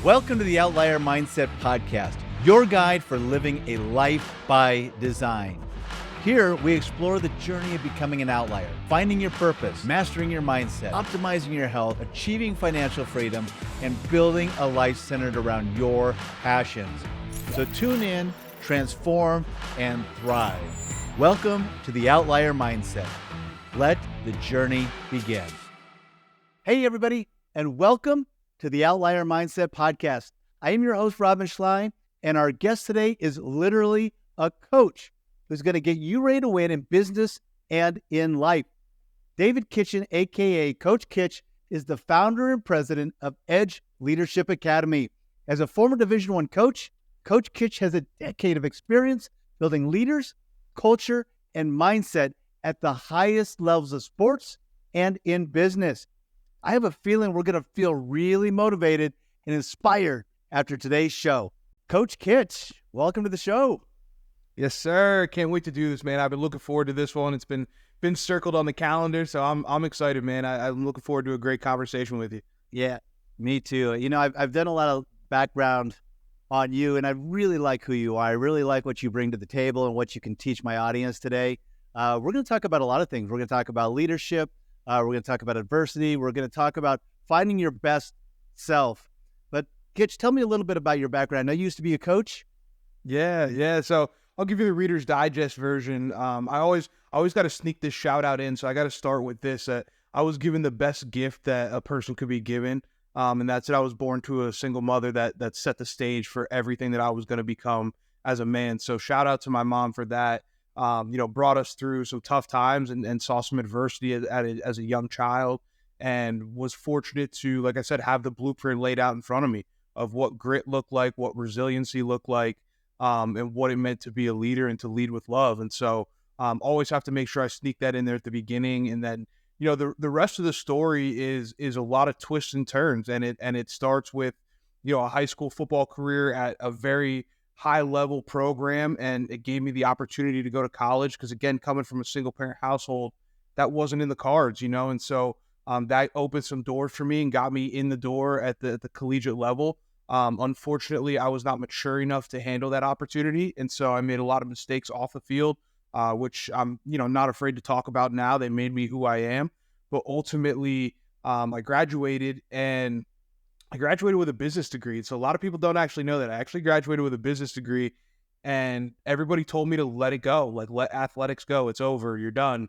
Welcome to the Outlier Mindset Podcast, your guide for living a life by design. Here, we explore the journey of becoming an outlier, finding your purpose, mastering your mindset, optimizing your health, achieving financial freedom, and building a life centered around your passions. So tune in, transform, and thrive. Welcome to the Outlier Mindset. Let the journey begin. Hey, everybody, and welcome to the Outlier Mindset Podcast. I am your host, Rodman Schley, and our guest today is literally a coach who's going to get you ready to win in business and in life. David Kitch, aka Coach Kitch, is the founder and president of Edge Leadership Academy. As a former Division I coach, Coach Kitch has a decade of experience building leaders, culture, and mindset at the highest levels of sports and in business. I have a feeling we're going to feel really motivated and inspired after today's show. Coach Kitch, welcome to the show. Yes, sir. Can't wait to do this, man. I've been looking forward to this one. It's been circled on the calendar, so I'm excited, man. I'm looking forward to a great conversation with you. Yeah, me too. You know, I've done a lot of background on you, and I really like who you are. I really like what you bring to the table and what you can teach my audience today. We're going to talk about a lot of things. We're going to talk about leadership. We're going to talk about adversity. We're going to talk about finding your best self. But Kitch, tell me a little bit about your background. I know you used to be a coach. Yeah. So I'll give you the Reader's Digest version. I always got to sneak this shout out in, so I got to start with this. I was given the best gift that a person could be given, and that's that I was born to a single mother that set the stage for everything that I was going to become as a man. So shout out to my mom for that. Brought us through some tough times and saw some adversity as a young child, and was fortunate to, like I said, have the blueprint laid out in front of me of what grit looked like, what resiliency looked like, and what it meant to be a leader and to lead with love. And so always have to make sure I sneak that in there at the beginning. And then, the rest of the story is a lot of twists and turns. And it starts with, a high school football career at a very high level program. And it gave me the opportunity to go to college. Cause again, coming from a single parent household, that wasn't in the cards, and so that opened some doors for me and got me in the door at the collegiate level. Unfortunately, I was not mature enough to handle that opportunity. And so I made a lot of mistakes off the field, which I'm, not afraid to talk about now. They made me who I am. But ultimately, I graduated with a business degree. So a lot of people don't actually know that. I actually graduated with a business degree, and everybody told me to let it go. Like, let athletics go. It's over. You're done.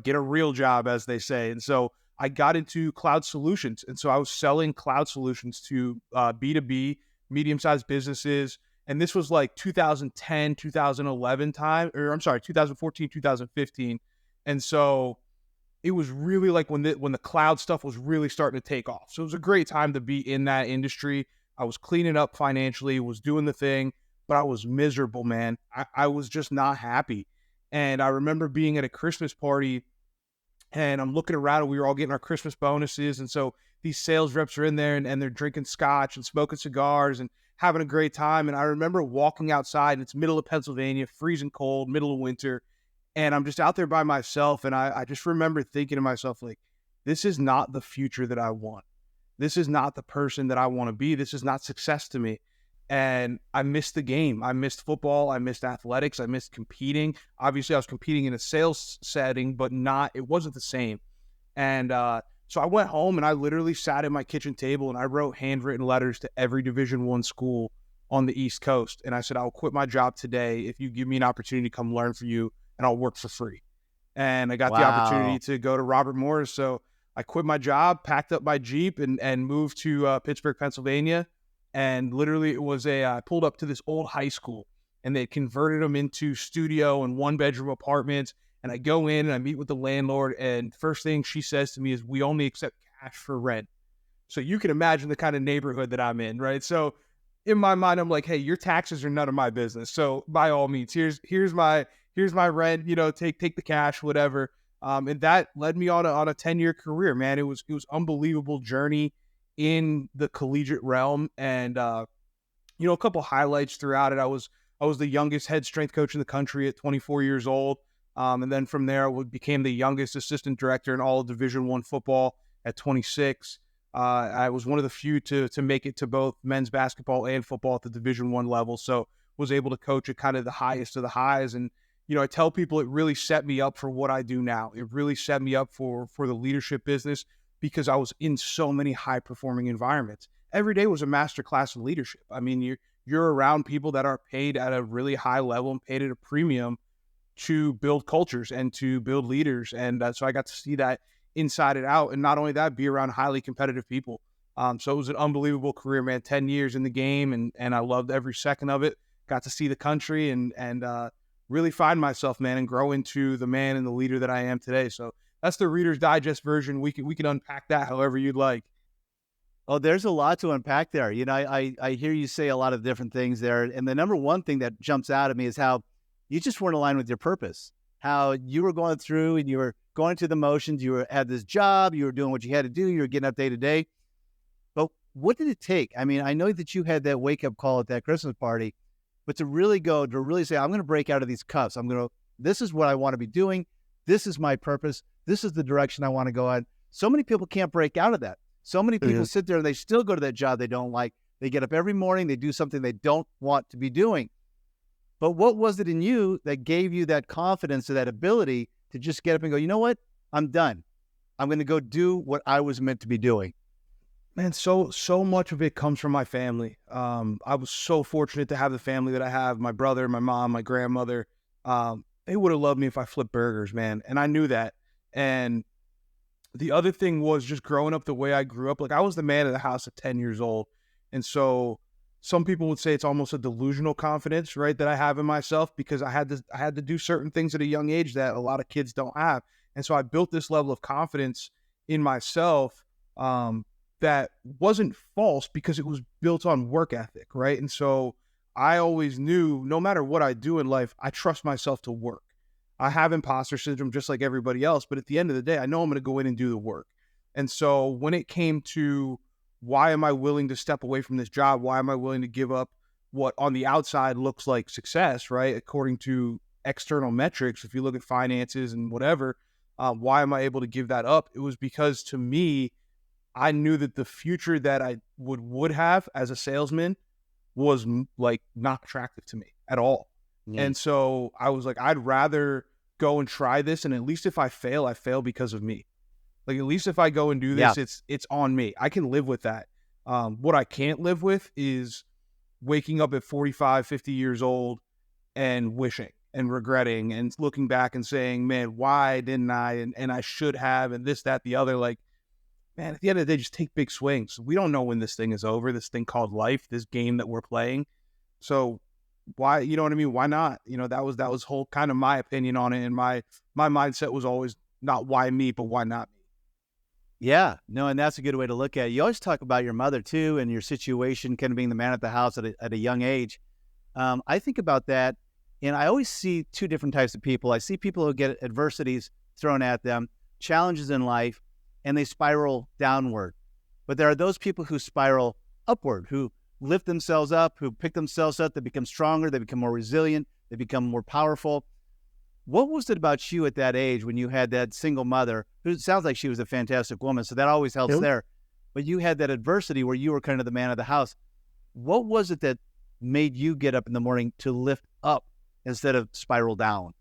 Get a real job, as they say. And so I got into cloud solutions. And so I was selling cloud solutions to B2B, medium-sized businesses. And this was like 2010, 2011 time, 2014, 2015. And so it was really like when the cloud stuff was really starting to take off. So it was a great time to be in that industry. I was cleaning up financially, was doing the thing, but I was miserable, man. I was just not happy. And I remember being at a Christmas party, and I'm looking around, and we were all getting our Christmas bonuses. And so these sales reps are in there, and they're drinking scotch and smoking cigars and having a great time. And I remember walking outside, and it's middle of Pennsylvania, freezing cold, middle of winter. And I'm just out there by myself. And I just remember thinking to myself, like, this is not the future that I want. This is not the person that I want to be. This is not success to me. And I missed the game. I missed football. I missed athletics. I missed competing. Obviously, I was competing in a sales setting, but it wasn't the same. And so I went home, and I literally sat at my kitchen table, and I wrote handwritten letters to every Division I school on the East Coast. And I said, I'll quit my job today if you give me an opportunity to come learn for you, and I'll work for free. And I got the opportunity to go to Robert Morris. So I quit my job, packed up my Jeep, and moved to Pittsburgh, Pennsylvania. And literally I pulled up to this old high school, and they converted them into studio and 1-bedroom apartments. And I go in and I meet with the landlord, and first thing she says to me is, we only accept cash for rent. So you can imagine the kind of neighborhood that I'm in, right? So in my mind, I'm like, hey, your taxes are none of my business. So by all means, here's my rent, take the cash, whatever. And that led me on a 10-year career, man. It was unbelievable journey in the collegiate realm. And, a couple highlights throughout it. I was the youngest head strength coach in the country at 24 years old. And then from there, I became the youngest assistant director in all of Division I football at 26. I was one of the few to make it to both men's basketball and football at the Division I level. So was able to coach at kind of the highest of the highs. And, I tell people it really set me up for what I do now. It really set me up for the leadership business because I was in so many high performing environments. Every day was a master class in leadership. I mean, you're around people that are paid at a really high level and paid at a premium to build cultures and to build leaders. And so I got to see that inside and out. And not only that, be around highly competitive people. So it was an unbelievable career, man. 10 years in the game, and I loved every second of it. Got to see the country and really find myself, man, and grow into the man and the leader that I am today. So that's the Reader's Digest version. We can unpack that however you'd like. Oh, there's a lot to unpack there. I hear you say a lot of different things there. And the number one thing that jumps out at me is how you just weren't aligned with your purpose, how you were going through and you were going through the motions. You had this job, you were doing what you had to do, you were getting up day to day. But what did it take? I mean, I know that you had that wake up call at that Christmas party, but to really say, I'm going to break out of these cuffs. This is what I want to be doing. This is my purpose. This is the direction I want to go in. So many people can't break out of that. So many people sit there and they still go to that job they don't like. They get up every morning, they do something they don't want to be doing. But what was it in you that gave you that confidence or that ability to just get up and go, you know what? I'm done. I'm going to go do what I was meant to be doing. Man, so much of it comes from my family. I was so fortunate to have the family that I have. My brother, my mom, my grandmother. They would have loved me if I flipped burgers, man. And I knew that. And the other thing was just growing up the way I grew up. Like, I was the man of the house at 10 years old. And so some people would say it's almost a delusional confidence, right, that I have in myself because I had to do certain things at a young age that a lot of kids don't have. And so I built this level of confidence in myself that wasn't false because it was built on work ethic, right? And so I always knew no matter what I do in life, I trust myself to work. I have imposter syndrome just like everybody else, but at the end of the day, I know I'm going to go in and do the work. And so when it came to why am I willing to step away from this job? Why am I willing to give up what on the outside looks like success, right? According to external metrics, if you look at finances and whatever, why am I able to give that up? It was because to me, I knew that the future that I would have as a salesman was like not attractive to me at all. Yeah. And so I was like, I'd rather go and try this. And at least if I fail because of me. Like, at least if I go and do this, it's on me. I can live with that. What I can't live with is waking up at 45, 50 years old and wishing and regretting and looking back and saying, man, why didn't I? And I should have, and this, that, the other. Like, man, at the end of the day, just take big swings. We don't know when this thing is over, this thing called life, this game that we're playing. So why, you know what I mean? Why not? That was whole kind of my opinion on it. And my mindset was always not why me, but why not me? Yeah, no, and that's a good way to look at it. You always talk about your mother too, and your situation, kind of being the man at the house at a young age. I think about that, and I always see two different types of people. I see people who get adversities thrown at them, challenges in life, and they spiral downward. But there are those people who spiral upward, who lift themselves up, who pick themselves up, they become stronger, they become more resilient, they become more powerful. What was it about you at that age when you had that single mother, who sounds like she was a fantastic woman, so that always helps there, but you had that adversity where you were kind of the man of the house. What was it that made you get up in the morning to lift up instead of spiral down?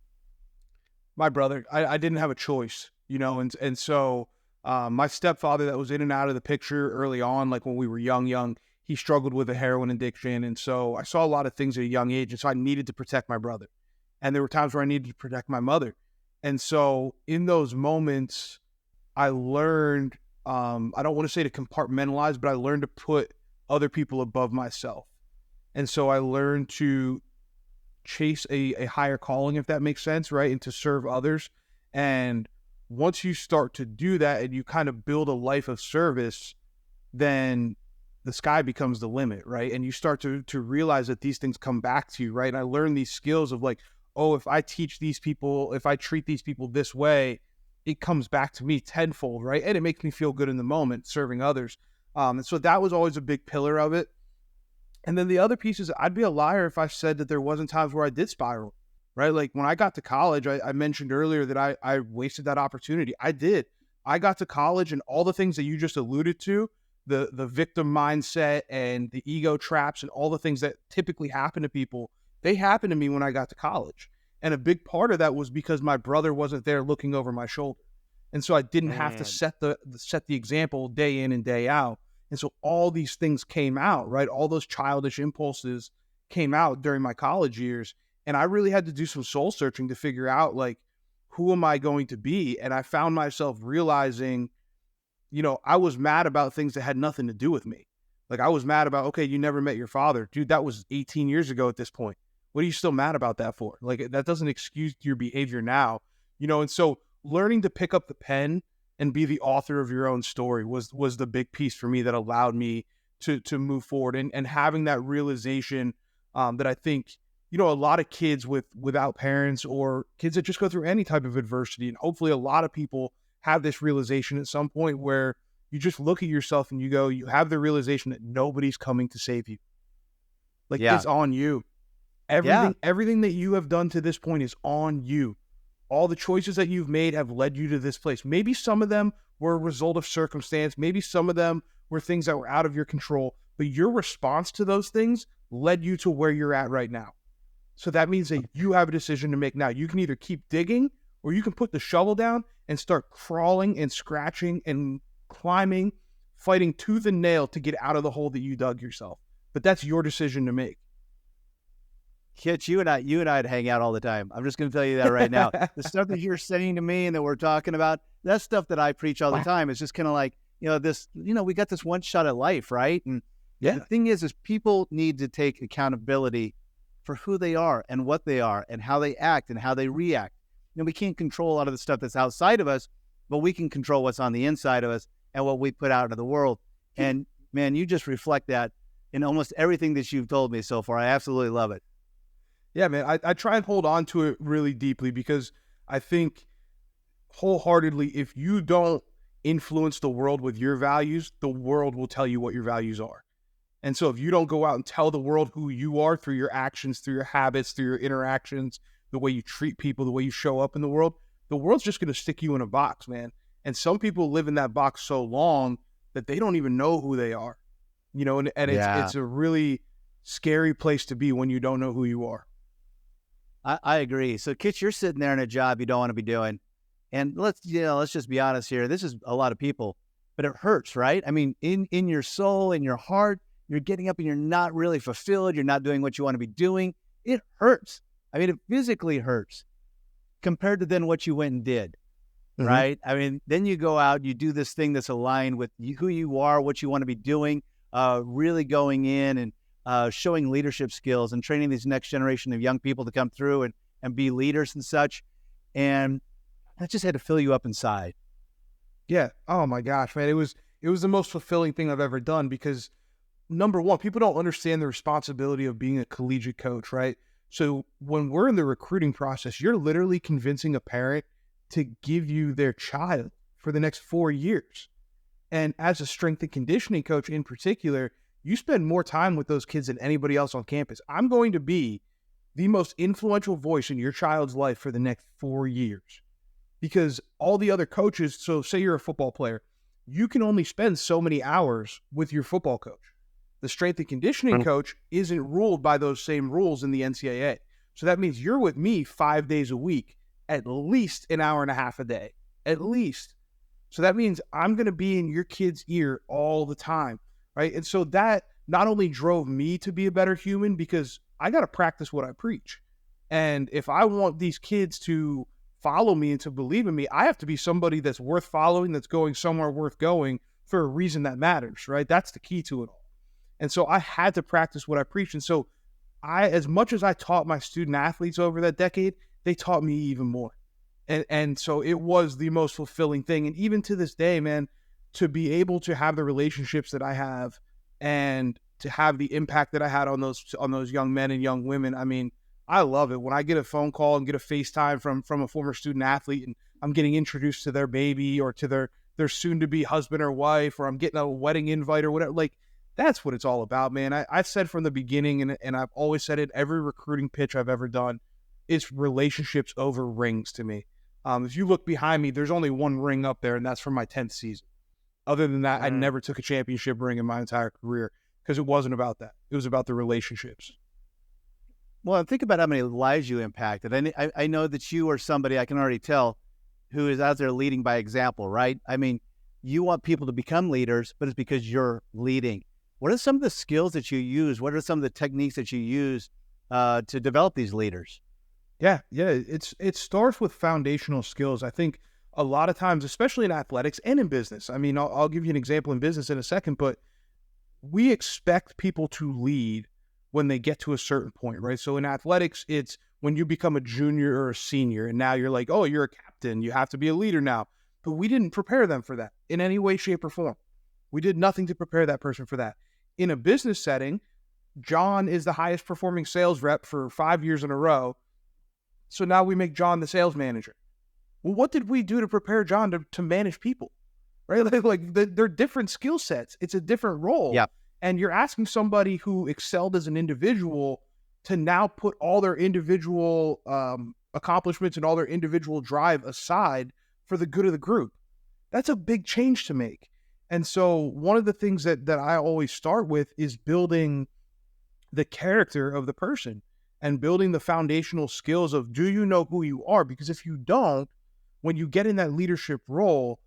My brother. I didn't have a choice, and so my stepfather that was in and out of the picture early on, like when we were young, he struggled with a heroin addiction. And so I saw a lot of things at a young age. And so I needed to protect my brother. And there were times where I needed to protect my mother. And so in those moments, I learned, I don't want to say to compartmentalize, but I learned to put other people above myself. And so I learned to chase a higher calling, if that makes sense, right? And to serve others. And once you start to do that and you kind of build a life of service, then the sky becomes the limit, right? And you start to realize that these things come back to you, right? And I learned these skills of like, oh, if I teach these people, if I treat these people this way, it comes back to me tenfold, right? And it makes me feel good in the moment serving others. And so that was always a big pillar of it. And then the other piece is I'd be a liar if I said that there wasn't times where I did spiral, right? Like when I got to college, I mentioned earlier that I wasted that opportunity. I did. I got to college and all the things that you just alluded to, the victim mindset and the ego traps and all the things that typically happen to people, they happened to me when I got to college. And a big part of that was because my brother wasn't there looking over my shoulder. And so I didn't have to set the example day in and day out. And so all these things came out, right? All those childish impulses came out during my college years. And I really had to do some soul searching to figure out, like, who am I going to be? And I found myself realizing, I was mad about things that had nothing to do with me. Like, I was mad about, okay, you never met your father. Dude, that was 18 years ago at this point. What are you still mad about that for? Like, that doesn't excuse your behavior now, and so learning to pick up the pen and be the author of your own story was the big piece for me that allowed me to move forward and having that realization that I think, a lot of kids without parents or kids that just go through any type of adversity, and hopefully a lot of people have this realization at some point where you just look at yourself and you have the realization that nobody's coming to save you. Like, it's on you. Everything that you have done to this point is on you. All the choices that you've made have led you to this place. Maybe some of them were a result of circumstance. Maybe some of them were things that were out of your control, but your response to those things led you to where you're at right now. So that means that you have a decision to make now. You can either keep digging or you can put the shovel down and start crawling and scratching and climbing, fighting tooth and nail to get out of the hole that you dug yourself. But that's your decision to make. Kitch, you and I'd hang out all the time. I'm just going to tell you that right now. The stuff that you're saying to me and that we're talking about, that's stuff that I preach all the time. It's just kind of like, we got this one shot at life, right? And the thing is people need to take accountability for who they are and what they are and how they act and how they react. We can't control a lot of the stuff that's outside of us, but we can control what's on the inside of us and what we put out into the world. And man, you just reflect that in almost everything that you've told me so far. I absolutely love it. Yeah, man, I try and hold on to it really deeply because I think wholeheartedly, if you don't influence the world with your values, the world will tell you what your values are. And so if you don't go out and tell the world who you are through your actions, through your habits, through your interactions, the way you treat people, the way you show up in the world's just going to stick you in a box, man. And some people live in that box so long that they don't even know who they are, and it's a really scary place to be when you don't know who you are. I agree. So Kitch, you're sitting there in a job you don't want to be doing. And let's just be honest here. This is a lot of people, but it hurts, right? I mean, in your soul, in your heart, you're getting up and you're not really fulfilled. You're not doing what you want to be doing. It hurts. I mean, it physically hurts compared to then what you went and did, right? I mean, then you go out, you do this thing that's aligned with who you are, what you want to be doing, really going in and showing leadership skills and training these next generation of young people to come through and be leaders and such. And that just had to fill you up inside. Yeah. Oh my gosh, man. It was the most fulfilling thing I've ever done because number one, people don't understand the responsibility of being a collegiate coach, right? So when we're in the recruiting process, you're literally convincing a parent to give you their child for the next 4 years. And as a strength and conditioning coach in particular, you spend more time with those kids than anybody else on campus. I'm going to be the most influential voice in your child's life for the next 4 years because all the other coaches, so say you're a football player, you can only spend so many hours with your football coach. The strength and conditioning coach isn't ruled by those same rules in the NCAA. So that means you're with me 5 days a week, at least an hour and a half a day, at least. So that means I'm going to be in your kid's ear all the time, right? And so that not only drove me to be a better human because I got to practice what I preach. And if I want these kids to follow me and to believe in me, I have to be somebody that's worth following, that's going somewhere worth going for a reason that matters, right? That's the key to it all. And so I had to practice what I preach. And so as much as I taught my student athletes over that decade, they taught me even more. And so it was the most fulfilling thing. And even to this day, man, to be able to have the relationships that I have and to have the impact that I had on those young men and young women, I mean, I love it. When I get a phone call and get a FaceTime from a former student athlete and I'm getting introduced to their baby or to their soon-to-be husband or wife, or I'm getting a wedding invite or whatever, like, that's what it's all about, man. I said from the beginning, and I've always said it, every recruiting pitch I've ever done, it's relationships over rings to me. If you look behind me, there's only one ring up there, and that's from my 10th season. Other than that, I never took a championship ring in my entire career because it wasn't about that. It was about the relationships. Well, think about how many lives you impacted. I know that you are somebody, I can already tell, who is out there leading by example, right? I mean, you want people to become leaders, but it's because you're leading. What are some of the skills that you use? What are some of the techniques that you use to develop these leaders? Yeah. It starts with foundational skills. I think a lot of times, especially in athletics and in business. I mean, I'll give you an example in business in a second, but we expect people to lead when they get to a certain point, right? So in athletics, it's when you become a junior or a senior, and now you're like, oh, you're a captain, you have to be a leader now. But we didn't prepare them for that in any way, shape, or form. We did nothing to prepare that person for that. In a business setting, John is the highest performing sales rep for 5 years in a row. So now we make John the sales manager. Well, what did we do to prepare John to manage people, right? They're different skill sets. It's a different role. Yeah. And you're asking somebody who excelled as an individual to now put all their individual accomplishments and all their individual drive aside for the good of the group. That's a big change to make. And so one of the things that I always start with is building the character of the person and building the foundational skills of, do you know who you are? Because if you don't, when you get in that leadership role,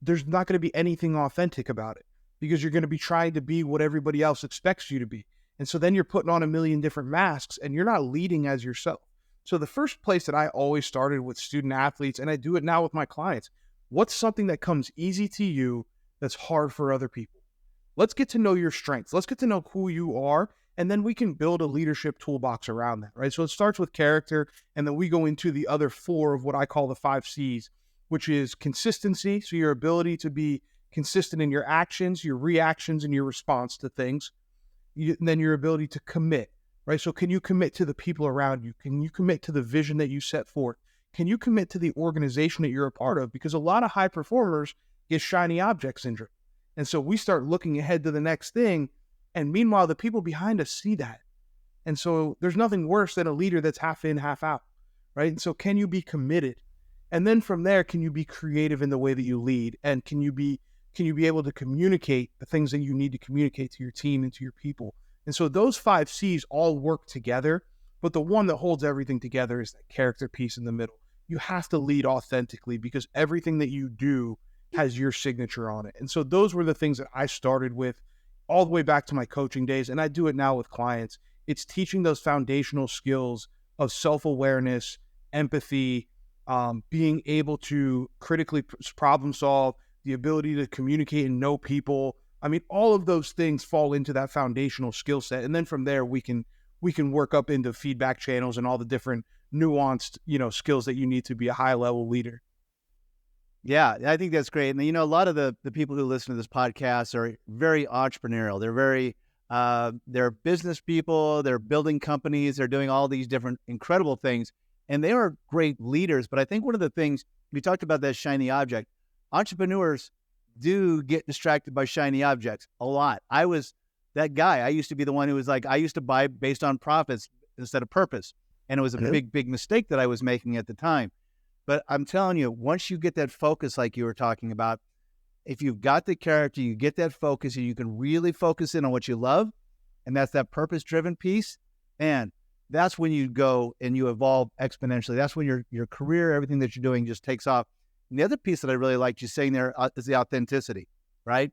there's not going to be anything authentic about it, because you're going to be trying to be what everybody else expects you to be. And so then you're putting on a million different masks and you're not leading as yourself. So the first place that I always started with student athletes, and I do it now with my clients, what's something that comes easy to you that's hard for other people? Let's get to know your strengths. Let's get to know who you are. And then we can build a leadership toolbox around that, right? So it starts with character, and then we go into the other 4 of what I call the 5 C's, which is consistency. So your ability to be consistent in your actions, your reactions, and your response to things. And then your ability to commit, right? So can you commit to the people around you? Can you commit to the vision that you set forth? Can you commit to the organization that you're a part of? Because a lot of high performers get shiny object syndrome. And so we start looking ahead to the next thing. And meanwhile, the people behind us see that. And so there's nothing worse than a leader that's half in, half out, right? And so can you be committed? And then from there, can you be creative in the way that you lead? And can you be able to communicate the things that you need to communicate to your team and to your people? And so those 5 C's all work together, but the one that holds everything together is that character piece in the middle. You have to lead authentically because everything that you do has your signature on it. And so those were the things that I started with all the way back to my coaching days, and I do it now with clients. It's teaching those foundational skills of self-awareness, empathy, being able to critically problem solve, the ability to communicate and know people. I mean, all of those things fall into that foundational skill set. And then from there, we can work up into feedback channels and all the different nuanced, skills that you need to be a high level leader. Yeah, I think that's great. And, a lot of the people who listen to this podcast are very entrepreneurial. They're very, they're business people, they're building companies, they're doing all these different incredible things, and they are great leaders. But I think one of the things, we talked about that shiny object, entrepreneurs do get distracted by shiny objects a lot. I was that guy. I used to be the one who was like, I used to buy based on profits instead of purpose. And it was a big mistake that I was making at the time. But I'm telling you, once you get that focus, like you were talking about, if you've got the character, you get that focus and you can really focus in on what you love, and that's that purpose-driven piece, and that's when you go and you evolve exponentially. That's when your career, everything that you're doing just takes off. And the other piece that I really liked you saying there is the authenticity, right?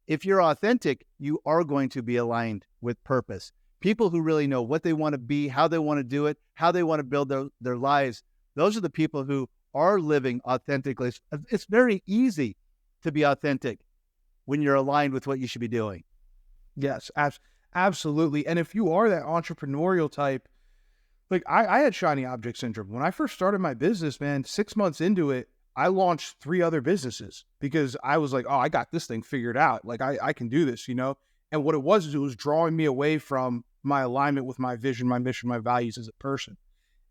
If you're authentic, you are going to be aligned with purpose. People who really know what they want to be, how they want to do it, how they want to build their lives, those are the people who are living authentically. It's very easy to be authentic when you're aligned with what you should be doing. Yes, absolutely. And if you are that entrepreneurial type, like I had shiny object syndrome. When I first started my business, man, 6 months into it, I launched 3 other businesses because I was like, oh, I got this thing figured out. Like I can do this, And what it was is it was drawing me away from my alignment with my vision, my mission, my values as a person.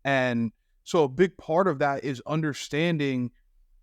And so a big part of that is understanding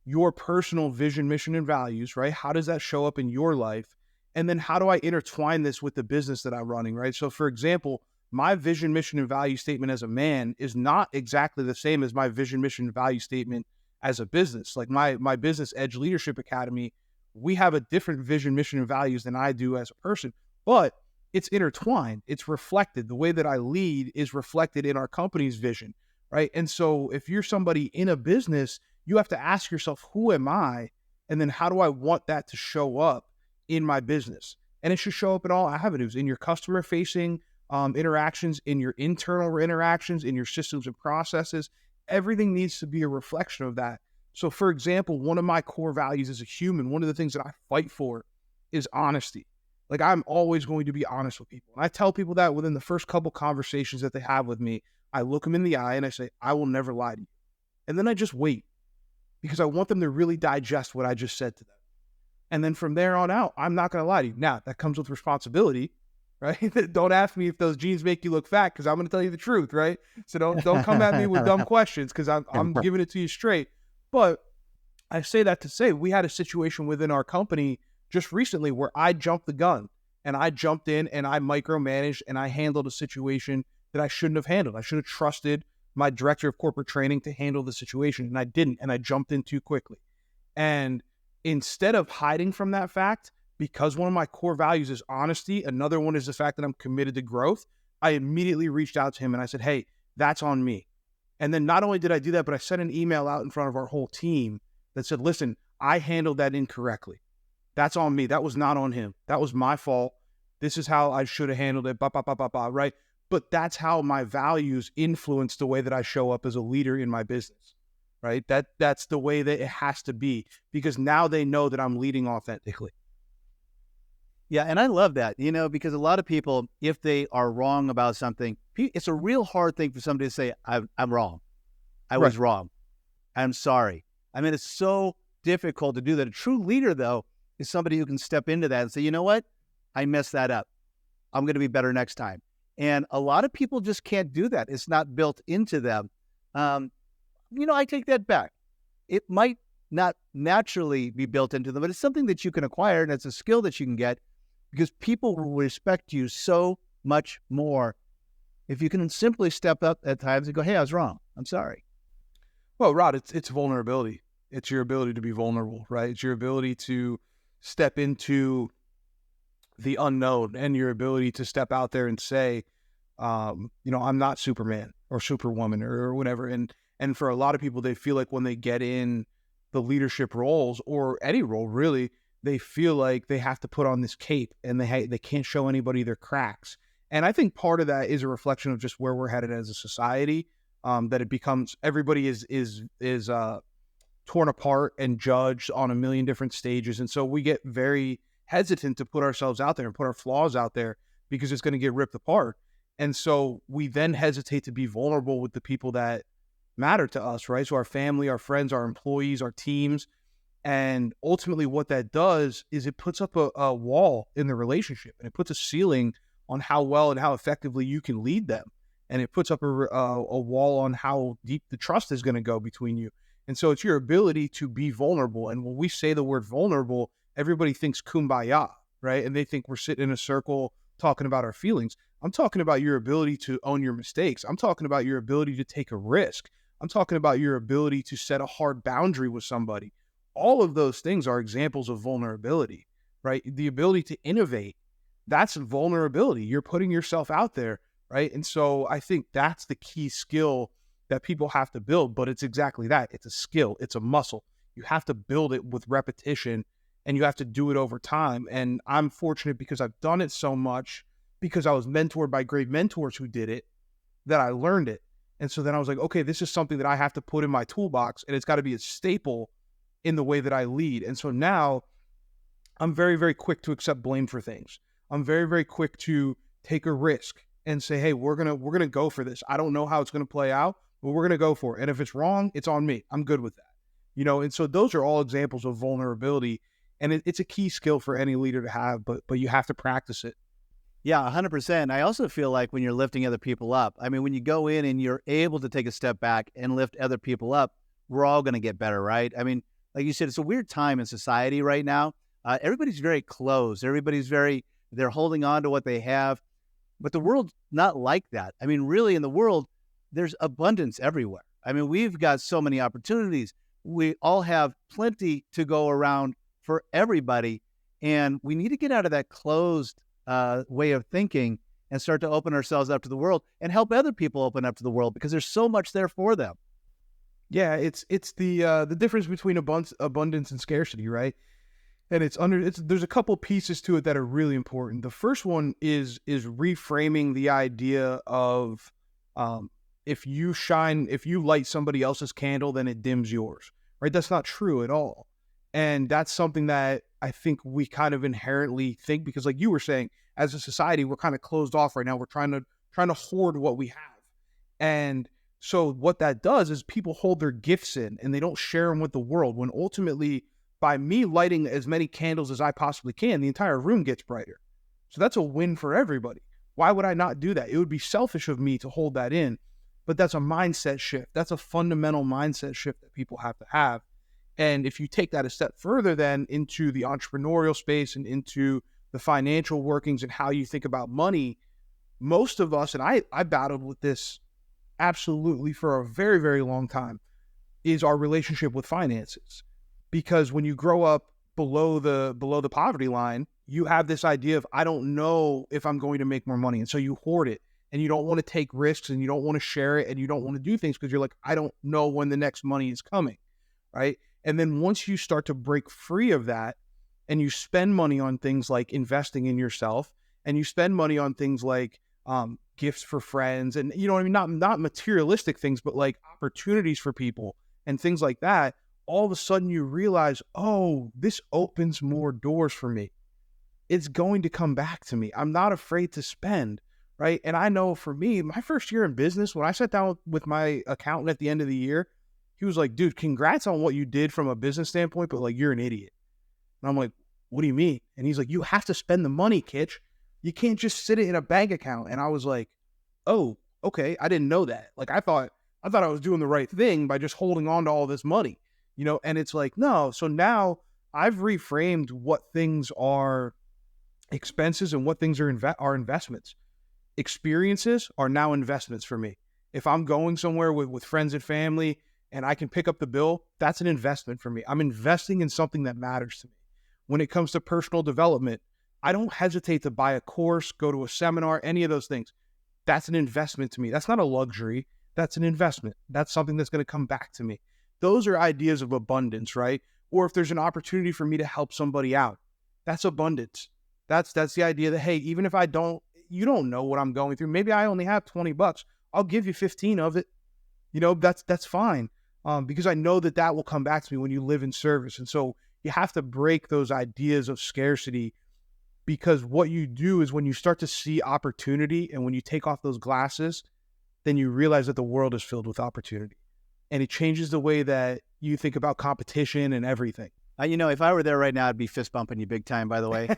your personal vision, mission, and values, right? How does that show up in your life? And then how do I intertwine this with the business that I'm running, right? So for example, my vision, mission, and value statement as a man is not exactly the same as my vision, mission, and value statement as a business. Like my business, Edge Leadership Academy, we have a different vision, mission, and values than I do as a person, but it's intertwined. It's reflected. The way that I lead is reflected in our company's vision, right? And so if you're somebody in a business, you have to ask yourself, who am I? And then how do I want that to show up in my business? And it should show up in all avenues, in your customer facing interactions, in your internal interactions, in your systems and processes. Everything needs to be a reflection of that. So for example, one of my core values as a human, one of the things that I fight for is honesty. Like, I'm always going to be honest with people. And I tell people that within the first couple conversations that they have with me. I look them in the eye and I say, I will never lie to you. And then I just wait, because I want them to really digest what I just said to them. And then from there on out, I'm not going to lie to you. Now, that comes with responsibility, right? Don't ask me if those jeans make you look fat, because I'm going to tell you the truth, right? So don't come at me with dumb questions, because I'm giving it to you straight. But I say that to say, we had a situation within our company just recently where I jumped the gun, and I jumped in and I micromanaged and I handled a situation that I shouldn't have handled. I should have trusted my director of corporate training to handle the situation, and I didn't, and I jumped in too quickly. And instead of hiding from that fact, because one of my core values is honesty, another one is the fact that I'm committed to growth, I immediately reached out to him and I said, hey, that's on me. And then not only did I do that, but I sent an email out in front of our whole team that said, listen, I handled that incorrectly. That's on me. That was not on him. That was my fault. This is how I should have handled it, right? But that's how my values influence the way that I show up as a leader in my business, right? That's the way that it has to be, because now they know that I'm leading authentically. Yeah, and I love that, because a lot of people, if they are wrong about something, it's a real hard thing for somebody to say, I'm wrong. I was wrong. I'm sorry. I mean, it's so difficult to do that. A true leader, though, is somebody who can step into that and say, you know what? I messed that up. I'm going to be better next time. And a lot of people just can't do that. It's not built into them. I take that back. It might not naturally be built into them, but it's something that you can acquire, and it's a skill that you can get, because people will respect you so much more if you can simply step up at times and go, hey, I was wrong. I'm sorry. Well, Rod, it's vulnerability. It's your ability to be vulnerable, right? It's your ability to step into the unknown, and your ability to step out there and say, I'm not Superman or Superwoman or whatever. And for a lot of people, they feel like when they get in the leadership roles, or any role really, they feel like they have to put on this cape, and they can't show anybody their cracks. And I think part of that is a reflection of just where we're headed as a society, that it becomes, everybody is torn apart and judged on a million different stages. And so we get very hesitant to put ourselves out there and put our flaws out there, because it's going to get ripped apart. And so we then hesitate to be vulnerable with the people that matter to us, right? So our family, our friends, our employees, our teams. And ultimately what that does is it puts up a wall in the relationship, and it puts a ceiling on how well and how effectively you can lead them. And it puts up a wall on how deep the trust is going to go between you. And so it's your ability to be vulnerable. And when we say the word vulnerable, everybody thinks kumbaya, right? And they think we're sitting in a circle talking about our feelings. I'm talking about your ability to own your mistakes. I'm talking about your ability to take a risk. I'm talking about your ability to set a hard boundary with somebody. All of those things are examples of vulnerability, right? The ability to innovate, that's vulnerability. You're putting yourself out there, right? And so I think that's the key skill that people have to build, but it's exactly that. It's a skill. It's a muscle. You have to build it with repetition, and you have to do it over time. And I'm fortunate because I've done it so much, because I was mentored by great mentors who did it, that I learned it. And so then I was like, okay, this is something that I have to put in my toolbox, and it's got to be a staple in the way that I lead. And so now I'm very, very quick to accept blame for things. I'm very, very quick to take a risk and say, hey, we're going to go for this. I don't know how it's going to play out, but we're going to go for it. And if it's wrong, it's on me. I'm good with that. And so those are all examples of vulnerability, and it's a key skill for any leader to have, but you have to practice it. Yeah, 100%. I also feel like when you're lifting other people up, I mean, when you go in and you're able to take a step back and lift other people up, we're all going to get better, right? I mean, like you said, it's a weird time in society right now. Everybody's very closed. They're holding on to what they have, but the world's not like that. I mean, really in the world, there's abundance everywhere. I mean, we've got so many opportunities. We all have plenty to go around for everybody. And we need to get out of that closed way of thinking and start to open ourselves up to the world and help other people open up to the world, because there's so much there for them. Yeah, it's the difference between abundance and scarcity, right? And there's a couple pieces to it that are really important. The first one is reframing the idea of if you light somebody else's candle, then it dims yours, right? That's not true at all. And that's something that I think we kind of inherently think, because like you were saying, as a society, we're kind of closed off right now. We're trying to hoard what we have. And so what that does is people hold their gifts in and they don't share them with the world, when ultimately, by me lighting as many candles as I possibly can, the entire room gets brighter. So that's a win for everybody. Why would I not do that? It would be selfish of me to hold that in, but that's a mindset shift. That's a fundamental mindset shift that people have to have. And if you take that a step further then into the entrepreneurial space and into the financial workings and how you think about money, most of us, and I battled with this absolutely for a very, very long time, is our relationship with finances. Because when you grow up below the poverty line, you have this idea of, I don't know if I'm going to make more money. And so you hoard it, and you don't want to take risks, and you don't want to share it, and you don't want to do things because you're like, I don't know when the next money is coming, right? And then once you start to break free of that, and you spend money on things like investing in yourself, and you spend money on things like gifts for friends, and you know what I mean, not materialistic things, but like opportunities for people and things like that, all of a sudden you realize, oh, this opens more doors for me. It's going to come back to me. I'm not afraid to spend, right? And I know for me, my first year in business, when I sat down with my accountant at the end of the year, he was like, dude, congrats on what you did from a business standpoint, but like, you're an idiot. And I'm like, what do you mean? And he's like, you have to spend the money, Kitch. You can't just sit it in a bank account. And I was like, oh, okay. I didn't know that. Like, I thought I was doing the right thing by just holding on to all this money, you know? And it's like, no. So now I've reframed what things are expenses and what things are investments. Experiences are now investments for me. If I'm going somewhere with friends and family and I can pick up the bill, that's an investment for me. I'm investing in something that matters to me. When it comes to personal development, I don't hesitate to buy a course, go to a seminar, any of those things. That's an investment to me. That's not a luxury. That's an investment. That's something that's going to come back to me. Those are ideas of abundance, right? Or if there's an opportunity for me to help somebody out, that's abundance. That's the idea that, hey, even if you don't know what I'm going through. Maybe I only have $20. I'll give you 15 of it. You know, that's fine. Because I know that will come back to me when you live in service. And so you have to break those ideas of scarcity, because what you do is when you start to see opportunity and when you take off those glasses, then you realize that the world is filled with opportunity, and it changes the way that you think about competition and everything. You know, if I were there right now, I'd be fist bumping you big time, by the way.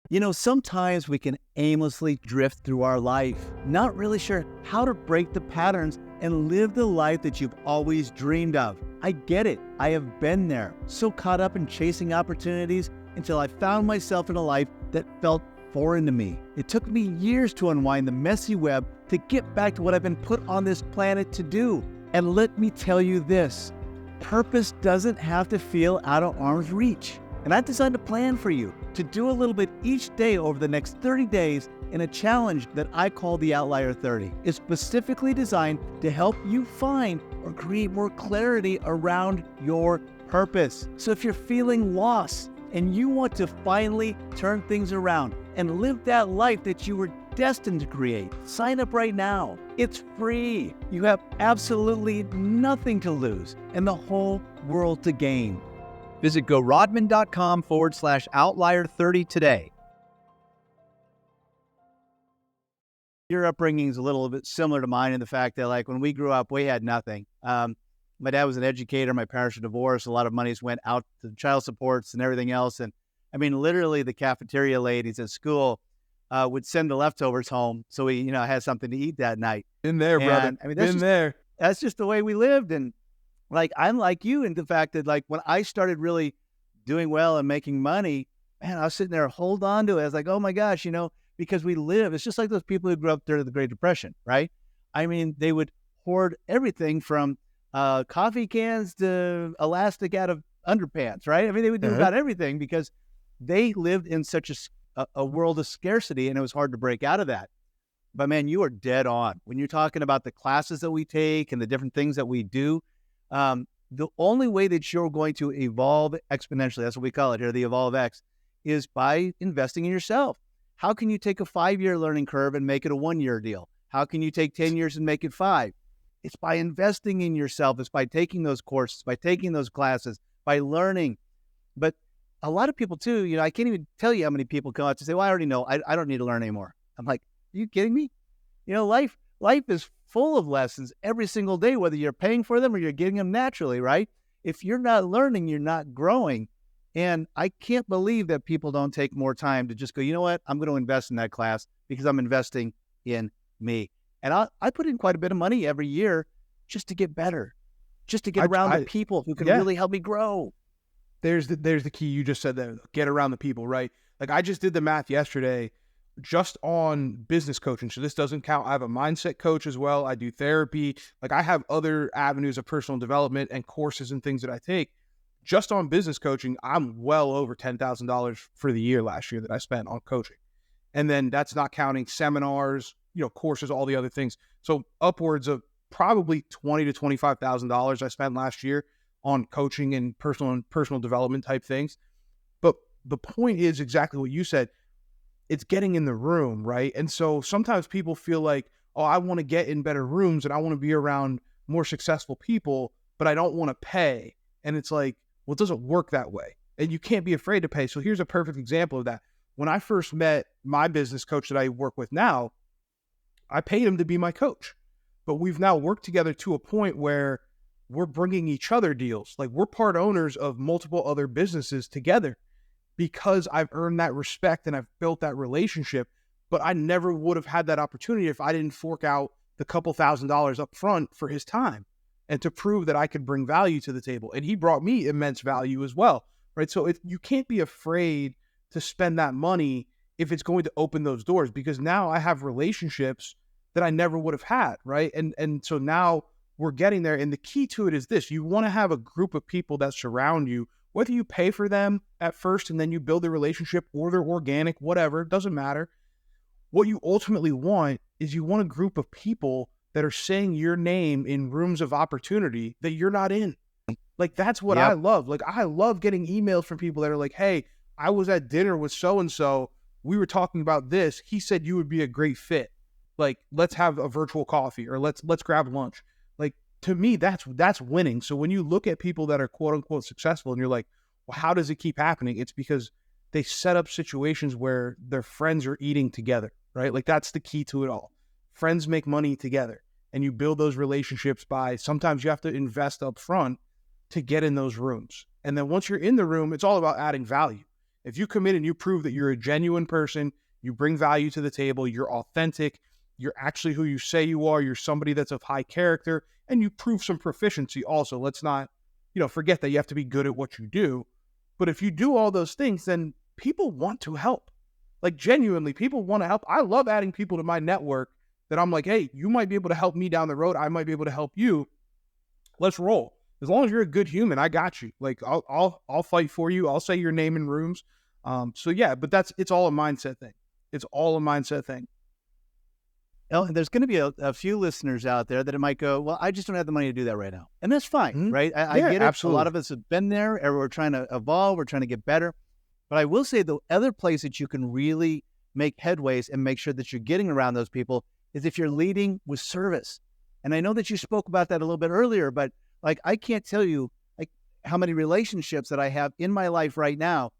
You know, sometimes we can aimlessly drift through our life, not really sure how to break the patterns and live the life that you've always dreamed of. I get it. I have been there, so caught up in chasing opportunities until I found myself in a life that felt foreign to me. It took me years to unwind the messy web to get back to what I've been put on this planet to do. And let me tell you this, purpose doesn't have to feel out of arm's reach. And I've designed a plan for you to do a little bit each day over the next 30 days in a challenge that I call the Outlier 30. It's specifically designed to help you find or create more clarity around your purpose. So if you're feeling lost and you want to finally turn things around and live that life that you were destined to create, sign up right now. It's free. You have absolutely nothing to lose and the whole world to gain. Visit gorodman.com/outlier30 today. Your upbringing is a little bit similar to mine in the fact that, like, when we grew up, we had nothing. My dad was an educator. My parents were divorced. A lot of monies went out to child supports and everything else. And I mean, literally the cafeteria ladies at school would send the leftovers home so we, had something to eat that night. Been there, brother. I mean, That's just the way we lived. And like, I'm like you in the fact that, like, when I started really doing well and making money, man, I was sitting there, hold on to it. I was like, oh my gosh, because we live, it's just like those people who grew up during the Great Depression, right? I mean, they would hoard everything from coffee cans to elastic out of underpants, right? I mean, they would do Uh-huh. about everything because they lived in such a world of scarcity, and it was hard to break out of that. But man, you are dead on when you're talking about the classes that we take and the different things that we do. The only way that you're going to evolve exponentially, that's what we call it here, the Evolve X, is by investing in yourself. How can you take a 5-year learning curve and make it a 1-year deal? How can you take 10 years and make it 5? It's by investing in yourself. It's by taking those courses, by taking those classes, by learning. But a lot of people too, I can't even tell you how many people come out to say, well, I already know, I don't need to learn anymore. I'm like, are you kidding me? Life is full of lessons every single day, whether you're paying for them or you're getting them naturally, right? If you're not learning, you're not growing. And I can't believe that people don't take more time to just go, you know what? I'm going to invest in that class because I'm investing in me. And I put in quite a bit of money every year just to get better, just to get around the people who can really help me grow. There's the key you just said there. Get around the people, right? Like I just did the math yesterday just on business coaching. So this doesn't count. I have a mindset coach as well. I do therapy. Like I have other avenues of personal development and courses and things that I take. Just on business coaching, I'm well over $10,000 for the year last year that I spent on coaching. And then that's not counting seminars, courses, all the other things. So upwards of probably $20,000 to $25,000 I spent last year on coaching and personal development type things. But the point is exactly what you said. It's getting in the room, right? And so sometimes people feel like, oh, I want to get in better rooms and I want to be around more successful people, but I don't want to pay. And it's like, well, it doesn't work that way. And you can't be afraid to pay. So here's a perfect example of that. When I first met my business coach that I work with now, I paid him to be my coach. But we've now worked together to a point where we're bringing each other deals. Like we're part owners of multiple other businesses together because I've earned that respect and I've built that relationship. But I never would have had that opportunity if I didn't fork out the couple $1,000s up front for his time and to prove that I could bring value to the table. And he brought me immense value as well, right? So you can't be afraid to spend that money if it's going to open those doors, because now I have relationships that I never would have had, right? And so now we're getting there. And the key to it is this: you want to have a group of people that surround you, whether you pay for them at first and then you build a relationship, or they're organic, whatever, it doesn't matter. What you ultimately want is you want a group of people that are saying your name in rooms of opportunity that you're not in. Like, that's what I love. Like, I love getting emails from people that are like, hey, I was at dinner with so-and-so. We were talking about this. He said you would be a great fit. Like, let's have a virtual coffee, or let's grab lunch. Like, to me, that's winning. So when you look at people that are quote unquote successful and you're like, well, how does it keep happening? It's because they set up situations where their friends are eating together, right? Like, that's the key to it all. Friends make money together, and you build those relationships by, sometimes you have to invest up front to get in those rooms. And then once you're in the room, it's all about adding value. If you come in and you prove that you're a genuine person, you bring value to the table, you're authentic, you're actually who you say you are, you're somebody that's of high character, and you prove some proficiency also. Let's not, forget that you have to be good at what you do. But if you do all those things, then people want to help. Like, genuinely, people want to help. I love adding people to my network that I'm like, hey, you might be able to help me down the road. I might be able to help you. Let's roll. As long as you're a good human, I got you. Like, I'll fight for you. I'll say your name in rooms. So yeah, but it's all a mindset thing. It's all a mindset thing. And there's going to be a few listeners out there that it might go, well, I just don't have the money to do that right now. And that's fine, right? I get it. Absolutely. A lot of us have been there, and we're trying to evolve. We're trying to get better. But I will say the other place that you can really make headways and make sure that you're getting around those people is if you're leading with service. And I know that you spoke about that a little bit earlier, but like, I can't tell you like how many relationships that I have in my life right now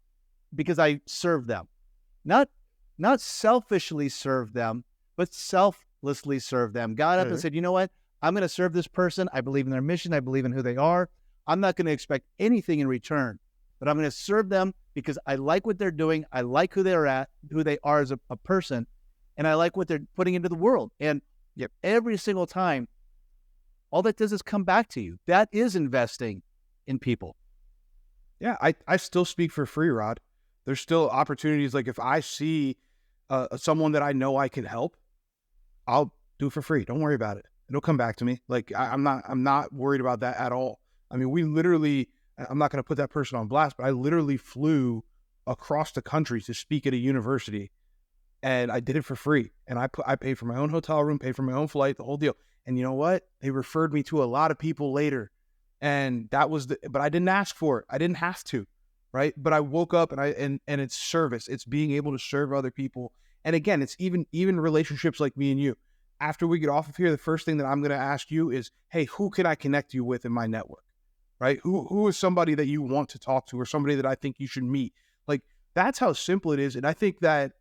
because I serve them. Not selfishly serve them, but selflessly serve them. Got up and said, you know what? I'm going to serve this person. I believe in their mission. I believe in who they are. I'm not going to expect anything in return, but I'm going to serve them because I like what they're doing. I like who they are as a person, and I like what they're putting into the world. And every single time, all that does is come back to you. That is investing in people. Yeah, I still speak for free, Rod. There's still opportunities. Like, if I see someone that I know I can help, I'll do it for free. Don't worry about it. It'll come back to me. Like, I'm not worried about that at all. I mean, we literally, I'm not going to put that person on blast, but I literally flew across the country to speak at a university, and I did it for free. And I paid for my own hotel room, paid for my own flight, the whole deal. And you know what? They referred me to a lot of people later. And that was but I didn't ask for it. I didn't have to, right? But I woke up and it's service. It's being able to serve other people. And again, it's even relationships like me and you. After we get off of here, the first thing that I'm going to ask you is, hey, who can I connect you with in my network, right? Who is somebody that you want to talk to, or somebody that I think you should meet? Like, that's how simple it is. And I think that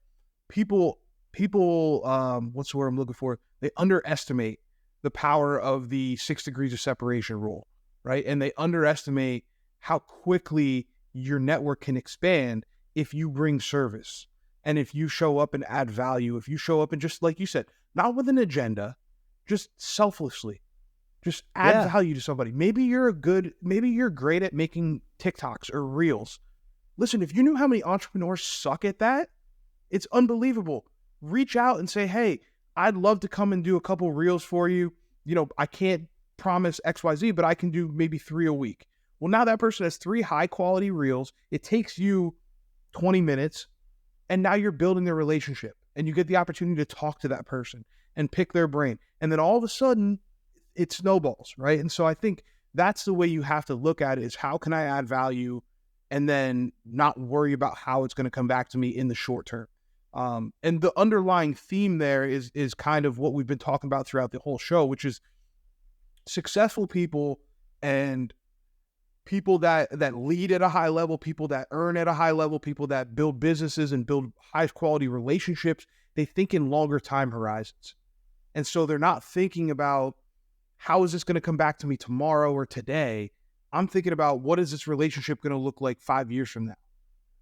people, what's the word I'm looking for? They underestimate the power of the 6 degrees of separation rule, right? And they underestimate how quickly your network can expand if you bring service. And if you show up and add value, if you show up and just, like you said, not with an agenda, just selflessly, just add value to somebody. Maybe you're great at making TikToks or Reels. Listen, if you knew how many entrepreneurs suck at that, it's unbelievable. Reach out and say, hey, I'd love to come and do a couple Reels for you. You know, I can't promise XYZ, but I can do maybe 3 a week. Well, now that person has 3 high quality Reels. It takes you 20 minutes. And now you're building their relationship, and you get the opportunity to talk to that person and pick their brain. And then all of a sudden it snowballs, right? And so I think that's the way you have to look at it, is how can I add value and then not worry about how it's going to come back to me in the short term. And the underlying theme there is kind of what we've been talking about throughout the whole show, which is successful people and people that lead at a high level, people that earn at a high level, people that build businesses and build high quality relationships. They think in longer time horizons. And so they're not thinking about, how is this going to come back to me tomorrow or today? I'm thinking about, what is this relationship going to look like 5 years from now?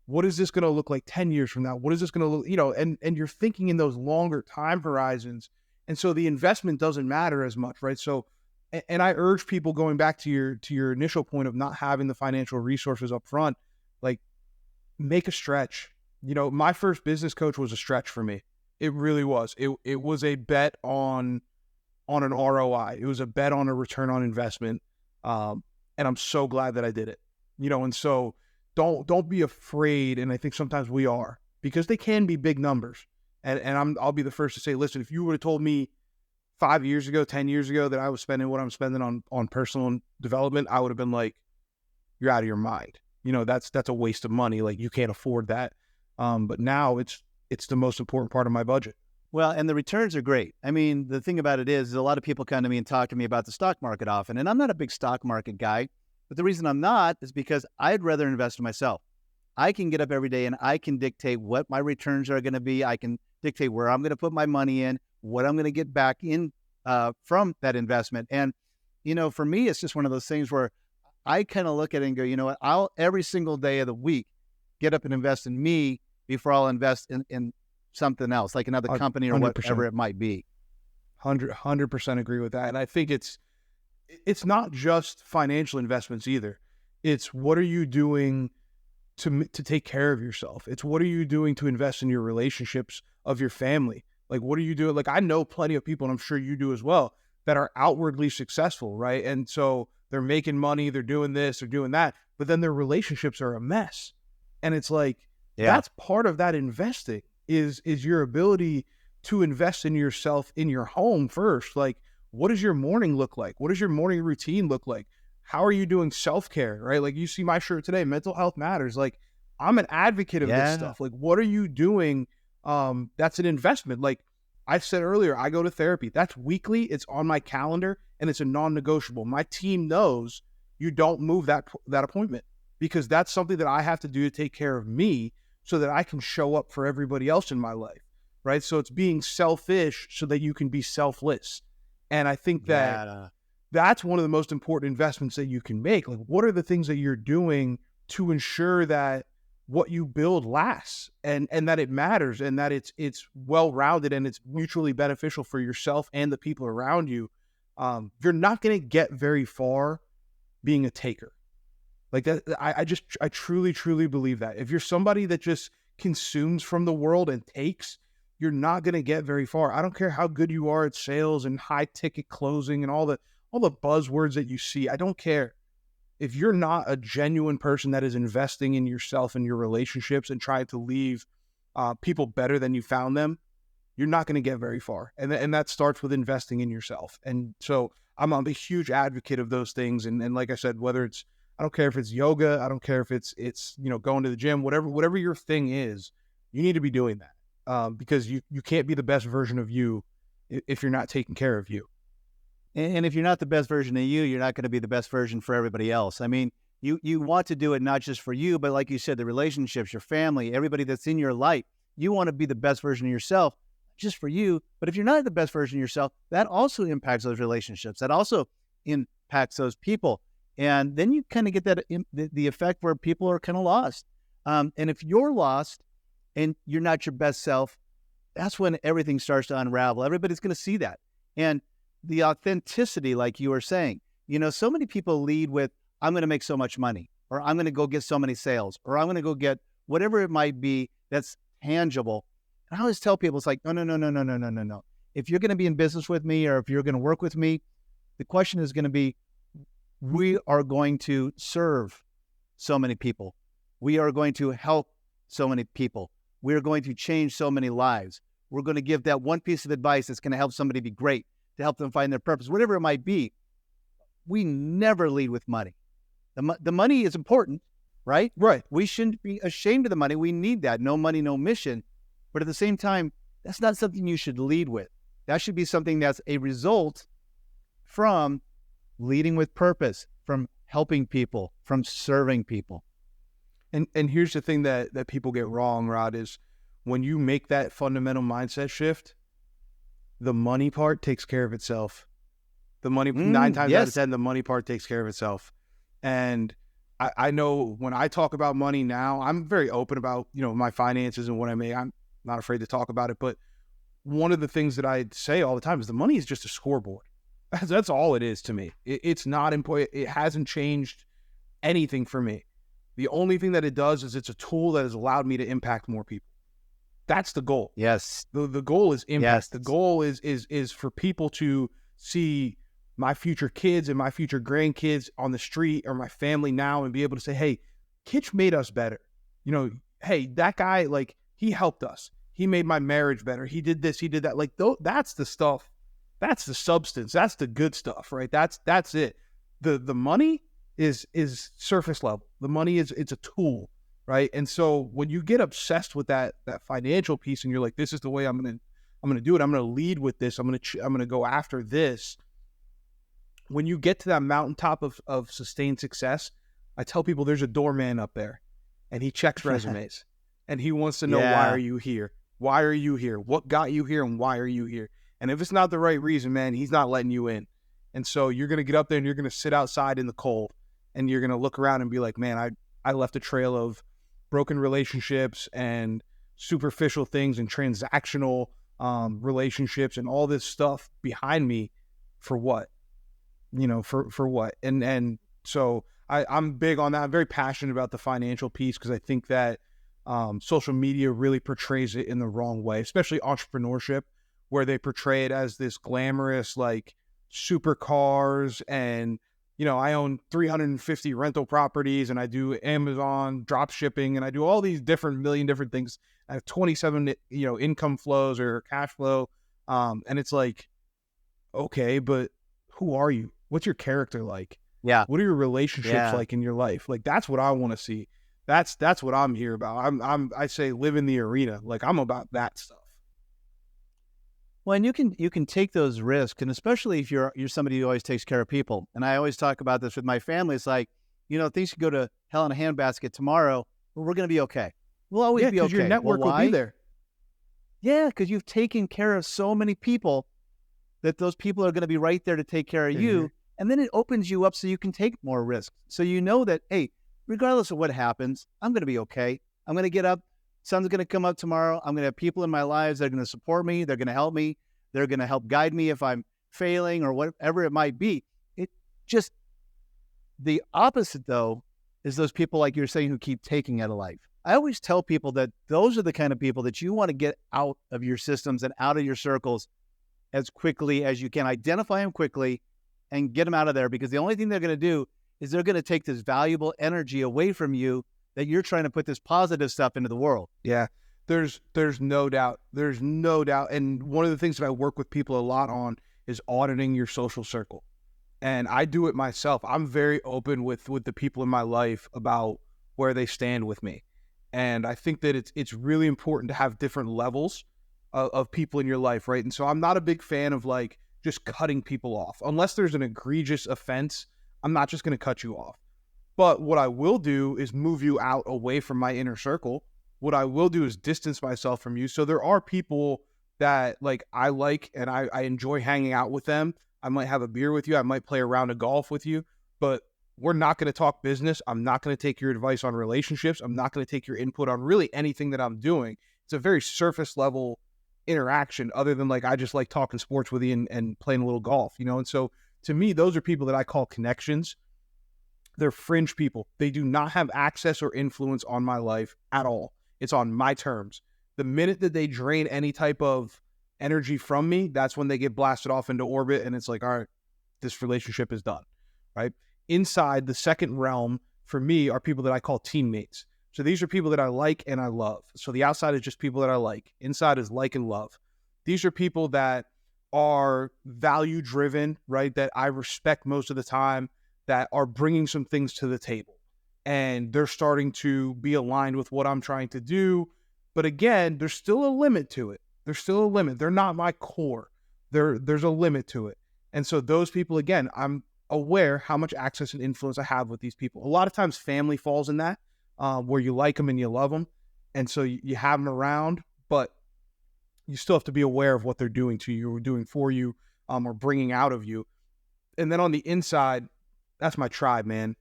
What is this going to look like 10 years from now? What is this going to look, and you're thinking in those longer time horizons. And so the investment doesn't matter as much, right? So, and I urge people, going back to your initial point of not having the financial resources up front, like, make a stretch. My first business coach was a stretch for me. It really was. It was a bet on an ROI. It was a bet on a return on investment. And I'm so glad that I did it. And so don't be afraid. And I think sometimes we are, because they can be big numbers. And I'll be the first to say, listen, if you would have told me 5 years ago, 10 years ago, that I was spending what I'm spending on personal development, I would have been like, you're out of your mind. That's a waste of money. Like, you can't afford that. But now it's the most important part of my budget. Well, and the returns are great. I mean, the thing about it is a lot of people come to me and talk to me about the stock market often, and I'm not a big stock market guy, but the reason I'm not is because I'd rather invest in myself. I can get up every day and I can dictate what my returns are going to be. I can dictate where I'm going to put my money in, what I'm going to get back in from that investment. And, for me, it's just one of those things where I kind of look at it and go, you know what, I'll every single day of the week get up and invest in me before I'll invest in something else, like another company or 100%. Whatever it might be. 100% agree with that. And I think it's not just financial investments either. It's, what are you doing to take care of yourself? It's, what are you doing to invest in your relationships of your family? Like, what are you doing? Like, I know plenty of people, and I'm sure you do as well, that are outwardly successful, right? And so they're making money, they're doing this, they're doing that, but then their relationships are a mess. And it's like, that's part of that investing is your ability to invest in yourself, in your home first. Like, what does your morning look like? What does your morning routine look like? How are you doing self-care, right? Like, you see my shirt today, mental health matters. Like, I'm an advocate of this stuff. Like, what are you doing? That's an investment. Like I said earlier, I go to therapy. That's weekly. It's on my calendar, and it's a non-negotiable. My team knows you don't move that appointment, because that's something that I have to do to take care of me so that I can show up for everybody else in my life, right? So it's being selfish so that you can be selfless. And I think that that's one of the most important investments that you can make. Like, what are the things that you're doing to ensure that what you build lasts and that it matters, and that it's well-rounded and it's mutually beneficial for yourself and the people around you? You're not going to get very far being a taker. Like that, I truly, truly believe that. If you're somebody that just consumes from the world and takes, you're not going to get very far. I don't care how good you are at sales and high ticket closing and all the buzzwords that you see. I don't care. if you're not a genuine person that is investing in yourself and your relationships and trying to leave people better than you found them, you're not going to get very far. And that starts with investing in yourself. And so I'm a huge advocate of those things. And like I said, whether it's, I don't care if it's yoga, I don't care if it's going to the gym, whatever your thing is, you need to be doing that because you can't be the best version of you if you're not taking care of you. And if you're not the best version of you, you're not going to be the best version for everybody else. I mean, you want to do it not just for you, but like you said, the relationships, your family, everybody that's in your life. You want to be the best version of yourself, just for you. But if you're not the best version of yourself, that also impacts those relationships. That also impacts those people. And then you kind of get that the effect where people are kind of lost. And if you're lost and you're not your best self, that's when everything starts to unravel. Everybody's going to see that. And the authenticity, like you were saying, so many people lead with, I'm going to make so much money, or I'm going to go get so many sales, or I'm going to go get whatever it might be that's tangible. And I always tell people, it's like, no. If you're going to be in business with me, or if you're going to work with me, the question is going to be, we are going to serve so many people. We are going to help so many people. We are going to change so many lives. We're going to give that one piece of advice that's going to help somebody be great, to help them find their purpose, whatever it might be. We never lead with money. The money is important, right? Right. We shouldn't be ashamed of the money. We need that. No money, no mission. But at the same time, that's not something you should lead with. That should be something that's a result from leading with purpose, from helping people, from serving people. And here's the thing that people get wrong, Rod, is when you make that fundamental mindset shift, the money part takes care of itself. The money, 9 times out of 10, the money part takes care of itself. And I know when I talk about money now, I'm very open about, my finances and what I make. I'm not afraid to talk about it. But one of the things that I say all the time is the money is just a scoreboard. That's all it is to me. It's not important. It hasn't changed anything for me. The only thing that it does is it's a tool that has allowed me to impact more people. That's the goal. Yes. The goal is impact. Yes. The goal is for people to see my future kids and my future grandkids on the street, or my family now, and be able to say, hey, Kitch made us better. Hey, that guy, like, he helped us. He made my marriage better. He did this, he did that. Like, that's the stuff. That's the substance. That's the good stuff, right? That's it. The money is surface level. The money it's a tool, right? And so when you get obsessed with that financial piece, and you're like, this is the way I'm gonna do it. I'm gonna lead with this. I'm gonna go after this. When you get to that mountaintop of sustained success, I tell people there's a doorman up there, and he checks resumes, and he wants to know, why are you here? Why are you here? What got you here, and why are you here? And if it's not the right reason, man, he's not letting you in. And so you're going to get up there and you're going to sit outside in the cold, and you're going to look around and be like, man, I left a trail of broken relationships and superficial things and transactional relationships and all this stuff behind me for what? For what? And so I'm big on that. I'm very passionate about the financial piece, because I think that social media really portrays it in the wrong way, especially entrepreneurship, where they portray it as this glamorous, like, supercars, and I own 350 rental properties, and I do Amazon drop shipping, and I do all these million different things. I have 27 income flows or cash flow, and it's like, okay, but who are you? What's your character like? Yeah. What are your relationships like in your life? Like, that's what I want to see. That's what I'm here about. I say live in the arena. Like, I'm about that stuff. Well, and you can take those risks, and especially if you're somebody who always takes care of people. And I always talk about this with my family. It's like, things could go to hell in a handbasket tomorrow, but we're going to be okay. We'll always be okay. Because your network will be there. Yeah, because you've taken care of so many people that those people are going to be right there to take care of you. And then it opens you up so you can take more risks. So you know that, hey, regardless of what happens, I'm going to be okay. I'm going to get up. Sun's going to come up tomorrow. I'm going to have people in my lives that are going to support me. They're going to help me. They're going to help guide me if I'm failing or whatever it might be. It just, the opposite, though, is those people, like you're saying, who keep taking out of life. I always tell people that those are the kind of people that you want to get out of your systems and out of your circles as quickly as you can. Identify them quickly and get them out of there, because the only thing they're going to do is they're going to take this valuable energy away from you that you're trying to put this positive stuff into the world. Yeah, there's no doubt. There's no doubt. And one of the things that I work with people a lot on is auditing your social circle. And I do it myself. I'm very open with the people in my life about where they stand with me. And I think that it's really important to have different levels of people in your life, right? And so I'm not a big fan of like just cutting people off. Unless there's an egregious offense, I'm not just going to cut you off. But what I will do is move you out away from my inner circle. What I will do is distance myself from you. So there are people that like I like and I enjoy hanging out with them. I might have a beer with you. I might play a round of golf with you, but we're not going to talk business. I'm not going to take your advice on relationships. I'm not going to take your input on really anything that I'm doing. It's a very surface level interaction other than like, I just like talking sports with you and playing a little golf, you know? And so to me, those are people that I call connections. They're fringe people. They do not have access or influence on my life at all. It's on my terms. The minute that they drain any type of energy from me, that's when they get blasted off into orbit. And it's like, all right, this relationship is done, right? Inside the second realm for me are people that I call teammates. So these are people that I like and I love. So the outside is just people that I like. Inside is like and love. These are people that are value driven, right? That I respect most of the time, that are bringing some things to the table. And they're starting to be aligned with what I'm trying to do. But again, there's still a limit to it. There's still a limit. They're not my core. There's a limit to it. And so those people, again, I'm aware how much access and influence I have with these people. A lot of times family falls in that, where you like them and you love them. And so you have them around, but you still have to be aware of what they're doing to you or doing for you, or bringing out of you. And then on the inside, that's my tribe, man.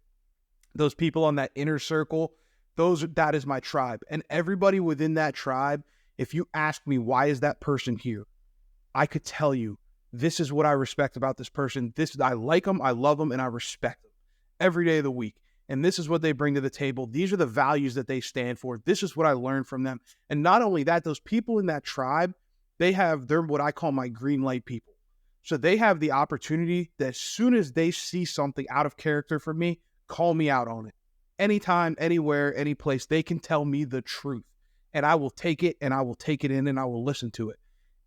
Those people on that inner circle, that is my tribe. And everybody within that tribe, if you ask me, why is that person here? I could tell you, this is what I respect about this person. I like them, I love them, and I respect them every day of the week. And this is what they bring to the table. These are the values that they stand for. This is what I learned from them. And not only that, those people in that tribe, they're what I call my green light people. So they have the opportunity that as soon as they see something out of character for me, call me out on it. Anytime, anywhere, any place, they can tell me the truth. And I will take it and I will take it in and I will listen to it.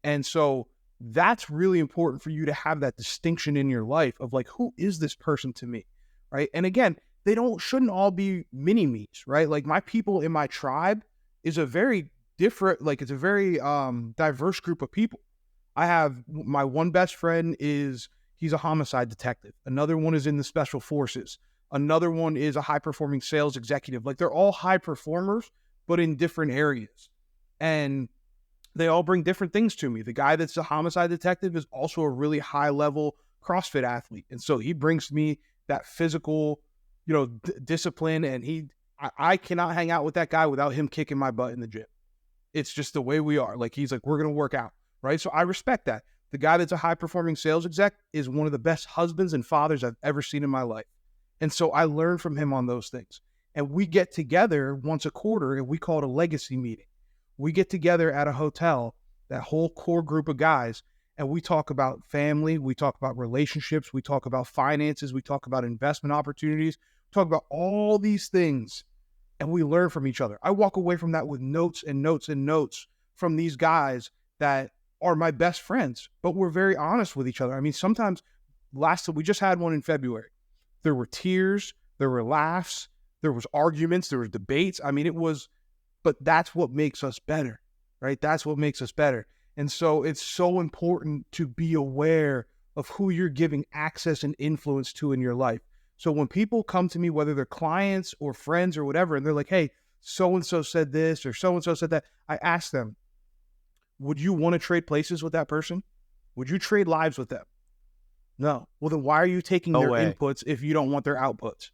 And so that's really important for you to have that distinction in your life of like, who is this person to me, right? And again, they shouldn't all be mini-me's, right? Like my people in my tribe is a very different, like it's a very diverse group of people. I have my one best friend he's a homicide detective. Another one is in the special forces. Another one is a high-performing sales executive. Like they're all high performers, but in different areas. And they all bring different things to me. The guy that's a homicide detective is also a really high-level CrossFit athlete. And so he brings me that physical, discipline. And I cannot hang out with that guy without him kicking my butt in the gym. It's just the way we are. Like he's like, we're going to work out. Right. So I respect that. The guy that's a high performing sales exec is one of the best husbands and fathers I've ever seen in my life. And so I learn from him on those things. And we get together once a quarter and we call it a legacy meeting. We get together at a hotel, that whole core group of guys, and we talk about family. We talk about relationships. We talk about finances. We talk about investment opportunities. We talk about all these things and we learn from each other. I walk away from that with notes and notes and notes from these guys that are my best friends, but we're very honest with each other. I mean, sometimes we just had one in February. There were tears, there were laughs, there was arguments, there was debates. I mean, but that's what makes us better, right? That's what makes us better. And so it's so important to be aware of who you're giving access and influence to in your life. So when people come to me, whether they're clients or friends or whatever, and they're like, hey, so-and-so said this or so-and-so said that, I ask them, would you want to trade places with that person? Would you trade lives with them? No. Well, then why are you taking their inputs if you don't want their outputs?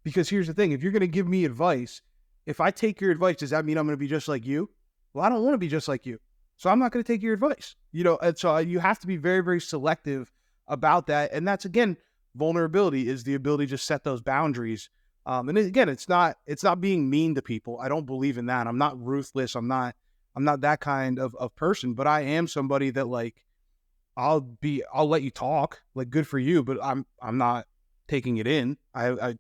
Because here's the thing. If you're going to give me advice, if I take your advice, does that mean I'm going to be just like you? Well, I don't want to be just like you. So I'm not going to take your advice. And so you have to be very, very selective about that. And that's, again, vulnerability is the ability to set those boundaries. And again, it's not being mean to people. I don't believe in that. I'm not ruthless. I'm not that kind of person, but I am somebody that like, I'll let you talk, like good for you, but I'm not taking it in. I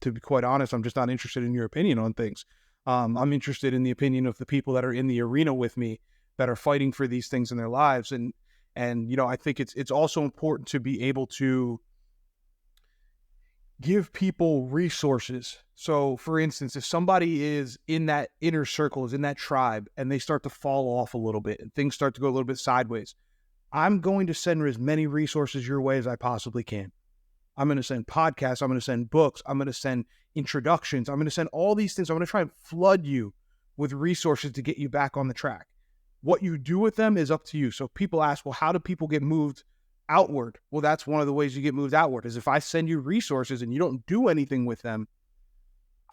to be quite honest, I'm just not interested in your opinion on things. I'm interested in the opinion of the people that are in the arena with me that are fighting for these things in their lives. And I think it's also important to be able to give people resources. So for instance, if somebody is in that inner circle, is in that tribe, and they start to fall off a little bit and things start to go a little bit sideways, I'm going to send as many resources your way as I possibly can. I'm going to send podcasts. I'm going to send books. I'm going to send introductions. I'm going to send all these things. I'm going to try and flood you with resources to get you back on the track. What you do with them is up to you. So people ask, well, how do people get moved outward? Well, that's one of the ways you get moved outward is if I send you resources and you don't do anything with them,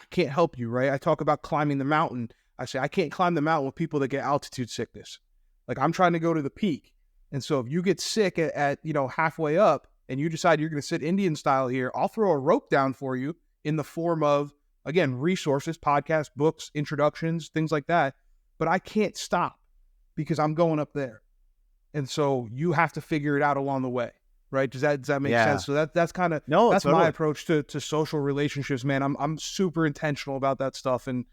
I can't help you, right? I talk about climbing the mountain. I say, I can't climb the mountain with people that get altitude sickness. Like I'm trying to go to the peak. And so if you get sick at halfway up, and you decide you're going to sit Indian style here, I'll throw a rope down for you in the form of, again, resources, podcasts, books, introductions, things like that. But I can't stop because I'm going up there. And so you have to figure it out along the way, right? Does that make sense? So that's kind of, that's my approach to social relationships, man. I'm super intentional about that stuff. And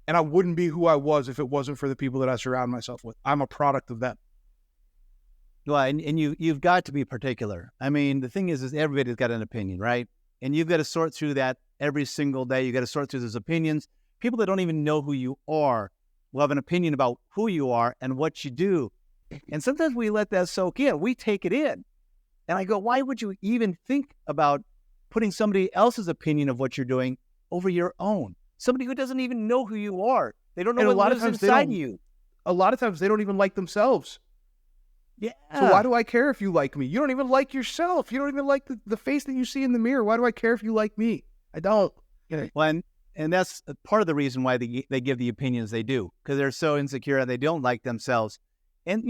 I wouldn't be who I was if it wasn't for the people that I surround myself with. I'm a product of them. Well, and you've got to be particular. I mean, the thing is everybody's got an opinion, right? And you've got to sort through that every single day. You got to sort through those opinions. People that don't even know who you are will have an opinion about who you are and what you do. And sometimes we let that soak in. We take it in. And I go, why would you even think about putting somebody else's opinion of what you're doing over your own? Somebody who doesn't even know who you are. They don't know what lives inside you. A lot of times they don't even like themselves. Yeah. So why do I care if you like me? You don't even like yourself. You don't even like the face that you see in the mirror. Why do I care if you like me? I don't. Well, and that's part of the reason why they give the opinions they do, because they're so insecure and they don't like themselves. And,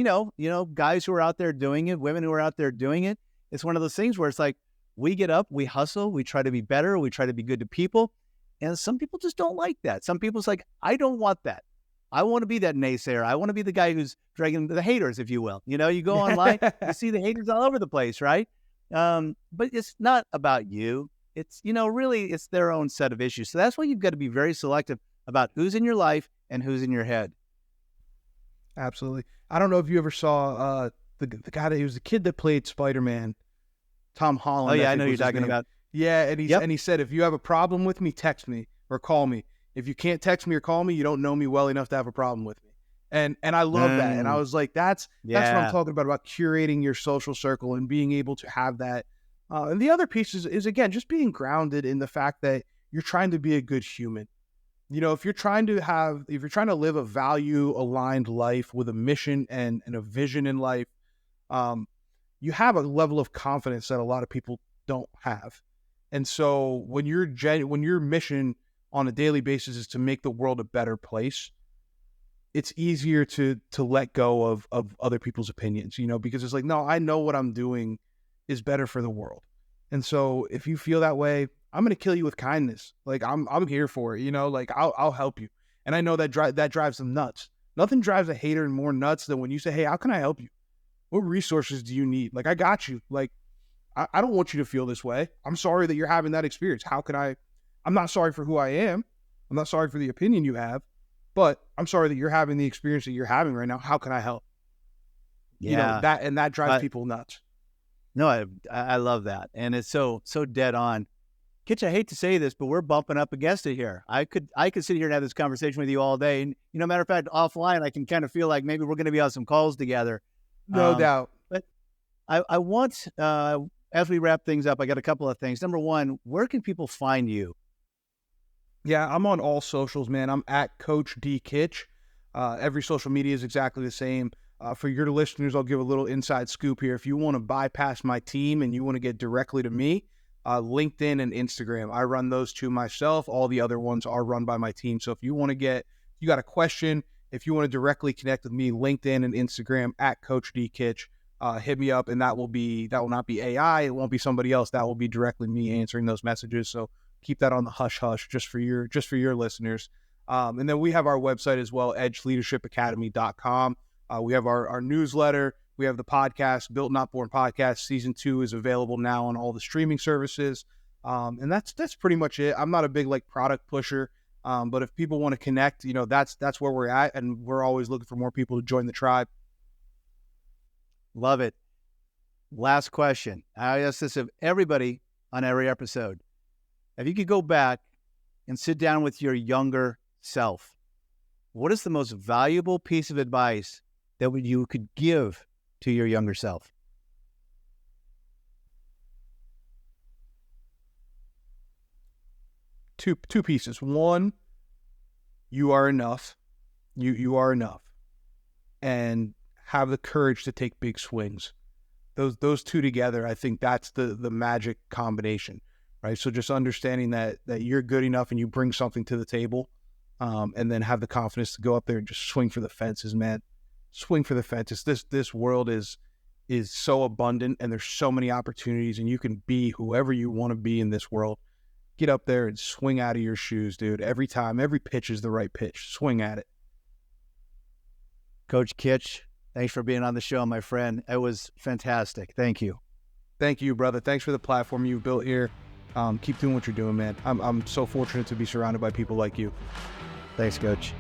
guys who are out there doing it, women who are out there doing it, it's one of those things where it's like, we get up, we hustle, we try to be better, we try to be good to people. And some people just don't like that. Some people's like, I don't want that. I want to be that naysayer. I want to be the guy who's dragging the haters, if you will. You go online, you see the haters all over the place, right? But it's not about you. It's, really it's their own set of issues. So that's why you've got to be very selective about who's in your life and who's in your head. Absolutely. I don't know if you ever saw the guy that he was the kid that played Spider-Man, Tom Holland. Oh yeah, I know you're talking about. Yeah, and he said, if you have a problem with me, text me or call me. If you can't text me or call me, you don't know me well enough to have a problem with me. And I love that. And I was like, that's what I'm talking about curating your social circle and being able to have that. And the other piece is again, just being grounded in the fact that you're trying to be a good human. If you're trying to live a value aligned life with a mission and a vision in life, you have a level of confidence that a lot of people don't have. And so when your mission on a daily basis is to make the world a better place, it's easier to let go of other people's opinions, because it's like, no, I know what I'm doing is better for the world. And so if you feel that way, I'm going to kill you with kindness. Like I'm here for it, like I'll help you. And I know that drives them nuts. Nothing drives a hater more nuts than when you say, hey, how can I help you? What resources do you need? Like, I got you. Like, I don't want you to feel this way. I'm sorry that you're having that experience. I'm not sorry for who I am. I'm not sorry for the opinion you have, but I'm sorry that you're having the experience that you're having right now. How can I help? Yeah. That drives people nuts. No, I love that. And it's so dead on. Kitch, I hate to say this, but we're bumping up against it here. I could sit here and have this conversation with you all day. And, matter of fact, offline, I can kind of feel like maybe we're going to be on some calls together. No doubt. But I want, as we wrap things up, I got a couple of things. Number one, where can people find you? Yeah, I'm on all socials, man. I'm at Coach D Kitch. Every social media is exactly the same. For your listeners, I'll give a little inside scoop here. If you want to bypass my team and you want to get directly to me, LinkedIn and Instagram, I run those two myself. All the other ones are run by my team. So if you got a question, if you want to directly connect with me, LinkedIn and Instagram at Coach D Kitch, hit me up, and that will not be AI. It won't be somebody else. That will be directly me answering those messages. So keep that on the hush hush just for your listeners. And then we have our website as well, edgeleadershipacademy.com. We have our newsletter. We have the podcast, Built Not Born podcast. Season 2 is available now on all the streaming services. And that's pretty much it. I'm not a big like product pusher, but if people want to connect, that's where we're at, and we're always looking for more people to join the tribe. Love it. Last question. I ask this of everybody on every episode. If you could go back and sit down with your younger self, what is the most valuable piece of advice that you could give to your younger self? Two pieces. One, you are enough. You are enough, and have the courage to take big swings. Those two together, I think that's the magic combination, right? So just understanding that you're good enough and you bring something to the table, and then have the confidence to go up there and just swing for the fences, man. Swing for the fences. This world is so abundant, and there's so many opportunities, and you can be whoever you want to be in this world. Get up there and swing out of your shoes, dude. Every time, every pitch is the right pitch. Swing at it. Coach Kitch, thanks for being on the show, my friend. It was fantastic. Thank you. Thank you, brother. Thanks for the platform you've built here. Keep doing what you're doing, man. I'm so fortunate to be surrounded by people like you. Thanks, Coach.